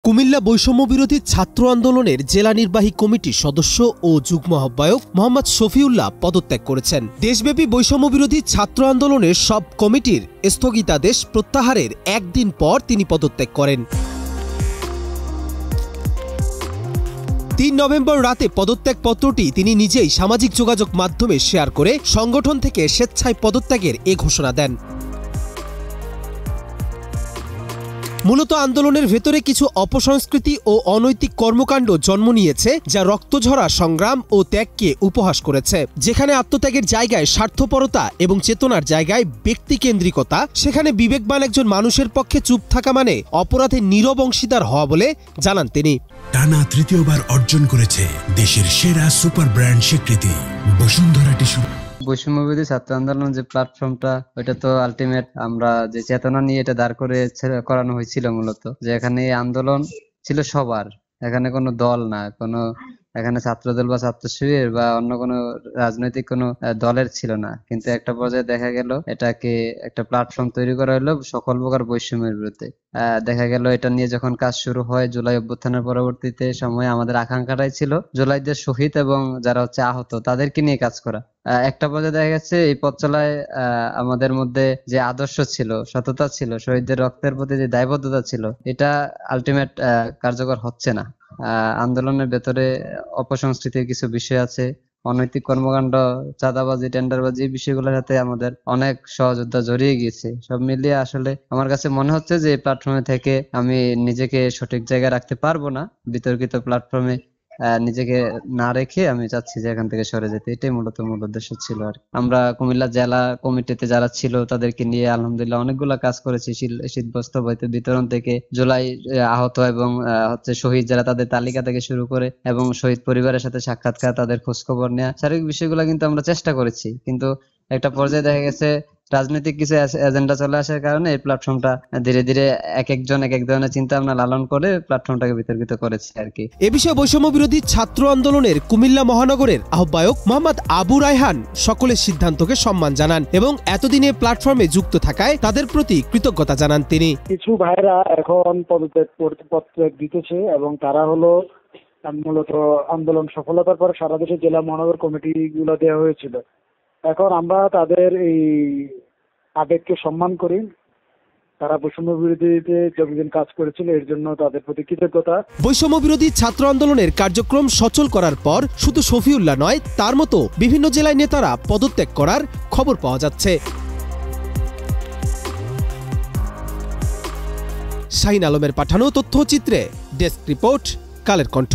কুমিল্লা বৈষম্য বিরোধী ছাত্র আন্দোলনের জেলা নির্বাহী কমিটির সদস্য ও যুগ্ম আহ্বায়ক মোহাম্মদ শফিউল্লাহ পদত্যাগ করেছেন। দেশব্যাপী বৈষম্য বিরোধী ছাত্র আন্দোলনের সব কমিটির স্থগিতাদেশ প্রত্যাহারের একদিন পর তিনি পদত্যাগ করেন। ৩ নভেম্বর রাতে পদত্যাগপত্রটি তিনি নিজেই সামাজিক যোগাযোগ মাধ্যমে শেয়ার করে সংগঠন থেকে স্বেচ্ছায় পদত্যাগের এ ঘোষণা দেন। মূলত আন্দোলনের ভেতরে কিছু অপসংস্কৃতি ও অনৈতিক কর্মকাণ্ড জন্ম নিয়েছে, যা রক্তঝরা সংগ্রাম ও ত্যাগকে উপহাস করেছে। যেখানে আত্মত্যাগের জায়গায় স্বার্থপরতা এবং চেতনার জায়গায় ব্যক্তিকেন্দ্রিকতা, সেখানে বিবেকবান একজন মানুষের পক্ষে চুপ থাকা মানে অপরাধের নীরব অংশীদার হওয়া বলে জানান তিনি। টানা তৃতীয়বার অর্জন করেছে দেশের সেরা সুপার ব্র্যান্ড স্বীকৃতি বসুন্ধরা টিস্যু। বৈষম্য বিরোধী ছাত্র আন্দোলন যে প্ল্যাটফর্মটা, ওইটা তো আলটিমেট আমরা যে চেতনা নিয়ে এটা দাঁড় করে করানো হয়েছিল, মূলত যে এখানে আন্দোলন ছিল সবার, এখানে কোনো দল না, কোনো এখানে ছাত্রদল বা ছাত্র শিবির বা অন্য কোনো রাজনৈতিক কোনো দলের ছিল না। কিন্তু একটা পর্যায়ে দেখা গেল এটাকে একটা প্ল্যাটফর্ম তৈরি করা হলো সকল প্রকার বৈষম্যের বিরুদ্ধে। দেখা গেল এটা নিয়ে যখন কাজ শুরু হয় জুলাই অভ্যুত্থানের পরবর্তীতে সময়ে আমাদের আকাঙ্ক্ষাটাই ছিল জুলাইদের শহীদ এবং যারা আহত তাদেরকে নিয়ে কাজ করা। একটা পর্যায়ে দেখা গেছে এই পথ চলায় আমাদের মধ্যে যে আদর্শ ছিল, সততা ছিল, শহীদদের রক্তের প্রতি যে দায়বদ্ধতা ছিল, এটা আলটিমেট কার্যকর হচ্ছে না। আন্দোলনের ভেতরে অপসংস্কৃতির কিছু বিষয় আছে, অনৈতিক কর্মকাণ্ড, চাঁদাবাজি, টেন্ডারবাজি, এই বিষয়গুলোর সাথে আমাদের অনেক সহযোদ্ধা জড়িয়ে গিয়েছে। সব মিলিয়ে আসলে আমার কাছে মনে হচ্ছে যে এই প্ল্যাটফর্মে থেকে আমি নিজেকে সঠিক জায়গায় রাখতে পারবো না। বিতর্কিত প্ল্যাটফর্মে নিজেকে না রেখে আমি চাচ্ছি যে এখান থেকে সরে যেতে। এটাই মূলত মূল উদ্দেশ্য ছিল। আর আমরা কুমিল্লা জেলা কমিটিতে যারা ছিল তাদেরকে নিয়ে আলহামদুলিল্লাহ অনেকগুলা কাজ করেছি। শীতবস্ত্র বিতরণ থেকে জুলাই আহত এবং শহীদ যারা তাদের তালিকা থেকে শুরু করে এবং শহীদ পরিবারের সাথে সাক্ষাৎকার, তাদের খোঁজখবর নেওয়া, শারীরিক বিষয়গুলো কিন্তু আমরা চেষ্টা করেছি। কিন্তু একটা পর্যায়ে দেখা গেছে রাজনৈতিক কিছু এজেন্ডা চলে আসার কারণে এই প্ল্যাটফর্মটা ধীরে ধীরে এক এক ধরনের চিন্তা ভাবনা লালন করে প্ল্যাটফর্মটাকে বিতর্কিত করেছে আর কি। এ বিষয়ে বৈষম্য বিরোধী ছাত্র আন্দোলনের কুমিল্লা মহানগরের আহ্বায়ক মোহাম্মদ আবু রায়হান সকলের সিদ্ধান্তকে সম্মান জানান এবং এতদিনে প্ল্যাটফর্মে যুক্ত থাকায় তাদের প্রতি কৃতজ্ঞতা জানান তিনি। কিছু ভাইরা এখন পদত্যাগ দিতেছে এবং তারা হলো মূলত আন্দোলন সফলতার পর সারা দেশে জেলা মহানগর কমিটি গুলো দেওয়া হয়েছিল। এখন আমরা তাদের এই আবেগকে সম্মান করি। তারা বৈষম্য বিরোধীতে যতদিন কাজ করেছিল এর জন্য তাদের প্রতি কৃতজ্ঞতা। বৈষম্য বিরোধী ছাত্র আন্দোলনের কার্যক্রম সচল করার পর শুধু শফিউল্লাহ নয়, তার মতো বিভিন্ন জেলায় নেতারা পদত্যাগ করার খবর পাওয়া যাচ্ছে। শাহিন আলমের পাঠানো তথ্যচিত্রে ডেস্ক রিপোর্ট, কালের কণ্ঠ।